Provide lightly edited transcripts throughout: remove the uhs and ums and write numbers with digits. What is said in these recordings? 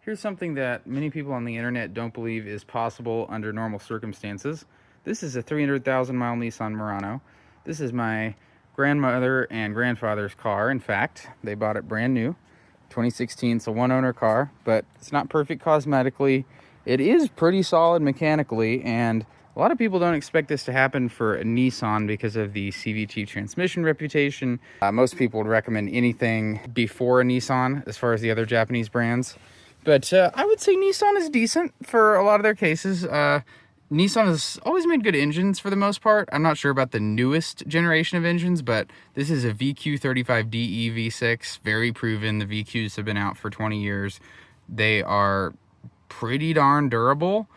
Here's something that many people on the internet don't believe is possible under normal circumstances. This is a 300,000 mile Nissan Murano. This is my grandmother and grandfather's car. In fact, they bought it brand new, 2016. It's a one owner car, but it's not perfect cosmetically. It is pretty solid mechanically, and a lot of people don't expect this to happen for a Nissan because of the CVT transmission reputation. Most people would recommend anything before a Nissan as far as the other Japanese brands. But I would say Nissan is decent for a lot of their cases. Nissan has always made good engines for the most part. I'm not sure about the newest generation of engines, but this is a VQ35DE V6, very proven. The VQs have been out for 20 years. They are pretty darn durable.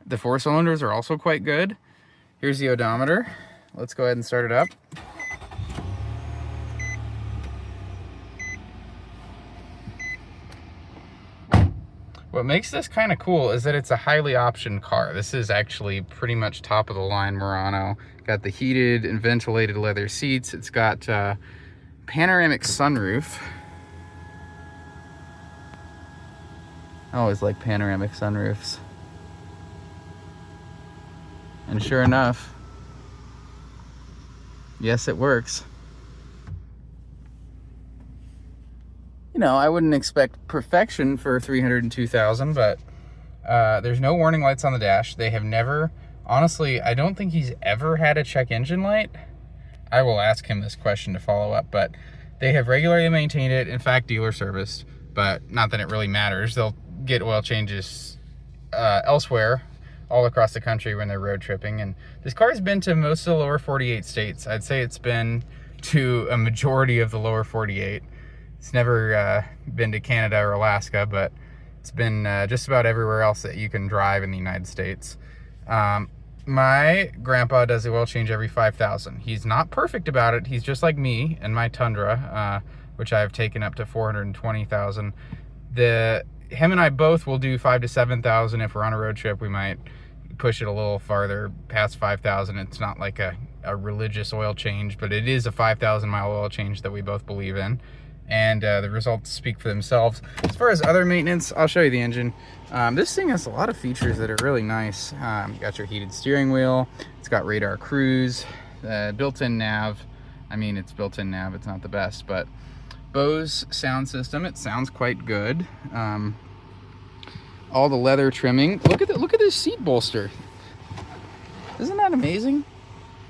The four cylinders are also quite good. Here's the odometer. Let's go ahead and start it up. What makes this kind of cool is that it's a highly optioned car. This is actually pretty much top of the line Murano. Got the heated and ventilated leather seats. It's got panoramic sunroof. I always like panoramic sunroofs. And sure enough, yes, it works. You know, I wouldn't expect perfection for 302,000, but there's no warning lights on the dash. They have never, honestly, I don't think he's ever had a check engine light. I will ask him this question to follow up, but they have regularly maintained it. In fact, dealer serviced, but not that it really matters. They'll get oil changes elsewhere all across the country when they're road tripping. And this car has been to most of the lower 48 states. I'd say it's been to a majority of the lower 48. It's never been to Canada or Alaska, but it's been just about everywhere else that you can drive in the United States. My grandpa does the oil change every 5,000. He's not perfect about it. He's just like me and my Tundra, which I've taken up to 420,000. Him and I both will do 5,000 to 7,000. If we're on a road trip, we might push it a little farther past 5,000. It's not like a religious oil change, but it is a 5,000 mile oil change that we both believe in. And the results speak for themselves. As far as other maintenance, I'll show you the engine. This thing has a lot of features that are really nice. You got your heated steering wheel. It's got radar cruise, built-in nav. I mean, it's built-in nav. It's not the best, but Bose sound system. It sounds quite good. All the leather trimming. Look at this seat bolster. Isn't that amazing?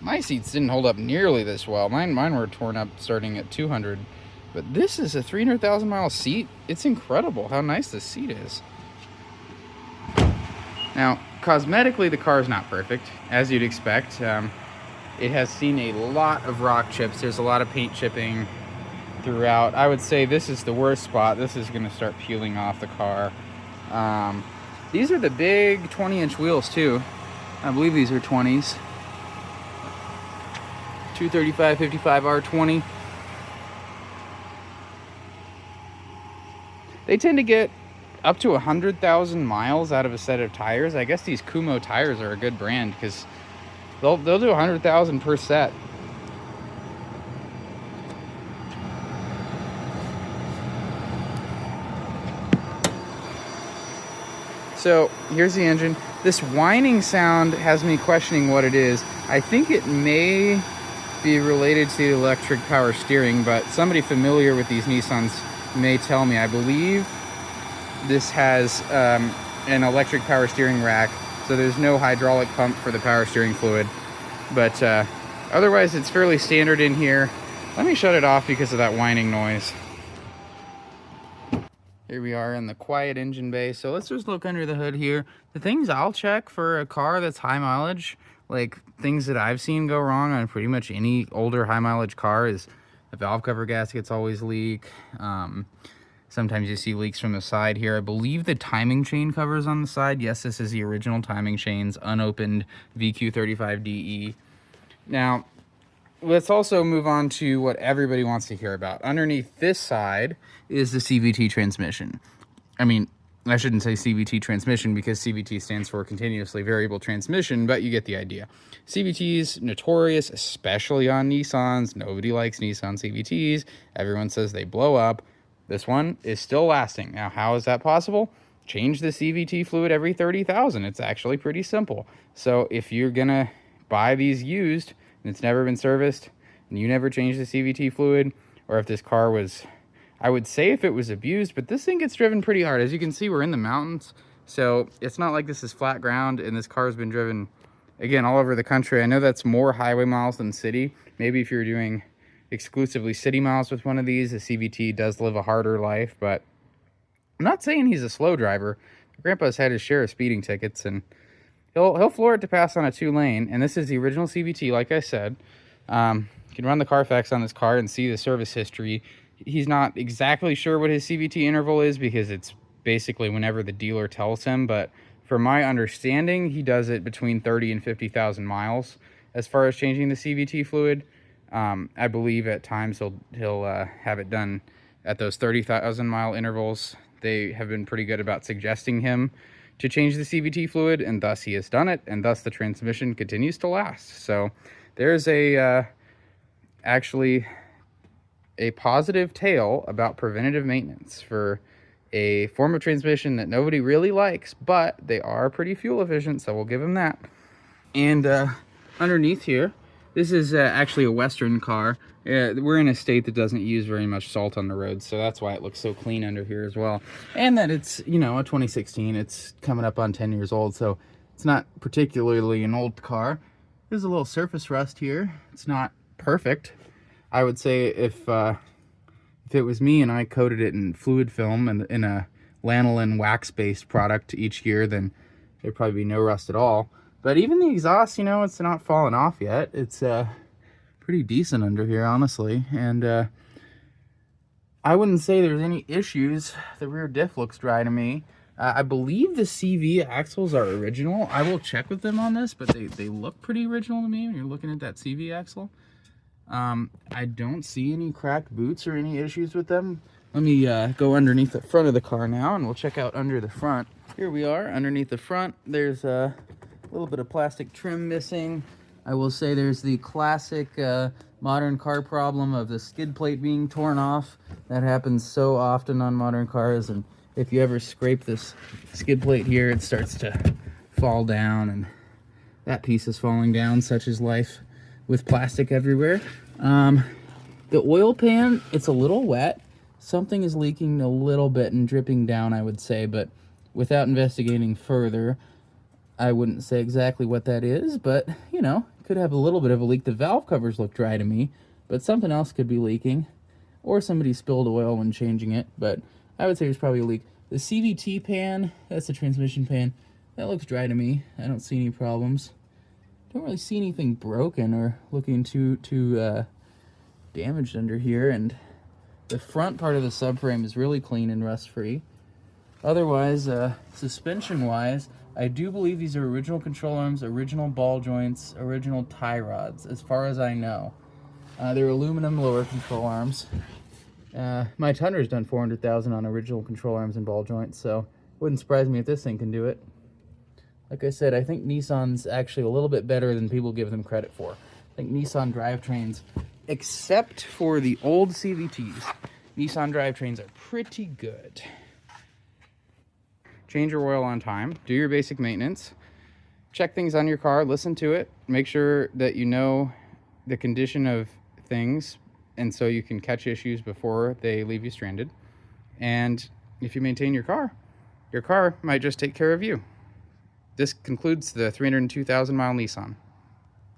My seats didn't hold up nearly this well. Mine were torn up starting at 200. But this is a 300,000 mile seat. It's incredible how nice this seat is. Now, cosmetically, the car is not perfect, as you'd expect. It has seen a lot of rock chips. There's a lot of paint chipping throughout. I would say this is the worst spot. This is going to start peeling off the car. These are the big 20-inch wheels, too. I believe these are 20s. 235 55 R20. They tend to get up to 100,000 miles out of a set of tires. I guess these Kumo tires are a good brand because they'll do 100,000 per set. So here's the engine. This whining sound has me questioning what it is. I think it may be related to the electric power steering, but somebody familiar with these Nissans may tell me. I believe this has an electric power steering rack, so there's no hydraulic pump for the power steering fluid, but otherwise it's fairly standard in here. Let me shut it off because of that whining noise. Here we are in the quiet engine bay, so let's just look under the hood here. The things I'll check for a car that's high mileage, like things that I've seen go wrong on pretty much any older high mileage car, is the valve cover gaskets always leak. Sometimes you see leaks from the side here. I believe the timing chain covers on the side. Yes, this is the original timing chains, unopened VQ35DE. Now, let's also move on to what everybody wants to hear about. Underneath this side is the CVT transmission. I mean, I shouldn't say CVT transmission because CVT stands for continuously variable transmission, but you get the idea. CVTs, notorious, especially on Nissans. Nobody likes Nissan CVTs. Everyone says they blow up. This one is still lasting. Now, how is that possible? change the CVT fluid every 30,000. It's actually pretty simple. So if you're gonna buy these used and it's never been serviced and you never change the CVT fluid, or if this car was, I would say if it was abused, but this thing gets driven pretty hard. As you can see, we're in the mountains, so it's not like this is flat ground, and this car has been driven, again, all over the country. I know that's more highway miles than city. Maybe if you're doing exclusively city miles with one of these, the CVT does live a harder life, but I'm not saying he's a slow driver. Grandpa's had his share of speeding tickets, and he'll floor it to pass on a 2-lane. And this is the original CVT, like I said. You can run the Carfax on this car and see the service history. He's not exactly sure what his CVT interval is because it's basically whenever the dealer tells him, but from my understanding, he does it between 30 and 50,000 miles as far as changing the CVT fluid. I believe at times he'll have it done at those 30,000 mile intervals. They have been pretty good about suggesting him to change the CVT fluid, and thus he has done it, and thus the transmission continues to last. So there's actually a positive tale about preventative maintenance for a form of transmission that nobody really likes, but they are pretty fuel efficient, so we'll give them that. And underneath here, this is actually a Western car. We're in a state that doesn't use very much salt on the roads, so that's why it looks so clean under here as well. And that it's, you know, a 2016. It's coming up on 10 years old, so it's not particularly an old car. There's a little surface rust here. It's not perfect. I would say if it was me and I coated it in fluid film and in a lanolin wax-based product each year, then there'd probably be no rust at all. But even the exhaust, you know, it's not fallen off yet. It's pretty decent under here, honestly. And I wouldn't say there's any issues. The rear diff looks dry to me. I believe the CV axles are original. I will check with them on this, but they look pretty original to me when you're looking at that CV axle. I don't see any cracked boots or any issues with them. Let me go underneath the front of the car now, and we'll check out under the front. Here we are, underneath the front. There's a little bit of plastic trim missing. I will say there's the classic modern car problem of the skid plate being torn off. That happens so often on modern cars, and if you ever scrape this skid plate here, it starts to fall down, and that piece is falling down. Such is life with plastic everywhere. The oil pan, it's a little wet. Something is leaking a little bit and dripping down, I would say, but without investigating further, I wouldn't say exactly what that is, but, you know, could have a little bit of a leak. The valve covers look dry to me, but something else could be leaking, or somebody spilled oil when changing it, but I would say there's probably a leak. The CVT pan, that's the transmission pan, that looks dry to me. I don't see any problems. Don't really see anything broken or looking too damaged under here, and the front part of the subframe is really clean and rust-free. Otherwise, suspension-wise, I do believe these are original control arms, original ball joints, original tie rods, as far as I know. They're aluminum lower control arms. My Tundra's done 400,000 on original control arms and ball joints, so wouldn't surprise me if this thing can do it. Like I said, I think Nissan's actually a little bit better than people give them credit for. I think Nissan drivetrains, except for the old CVTs, Nissan drivetrains are pretty good. Change your oil on time, do your basic maintenance, check things on your car, listen to it, make sure that you know the condition of things, and so you can catch issues before they leave you stranded. And if you maintain your car might just take care of you. This concludes the 302,000 mile Nissan.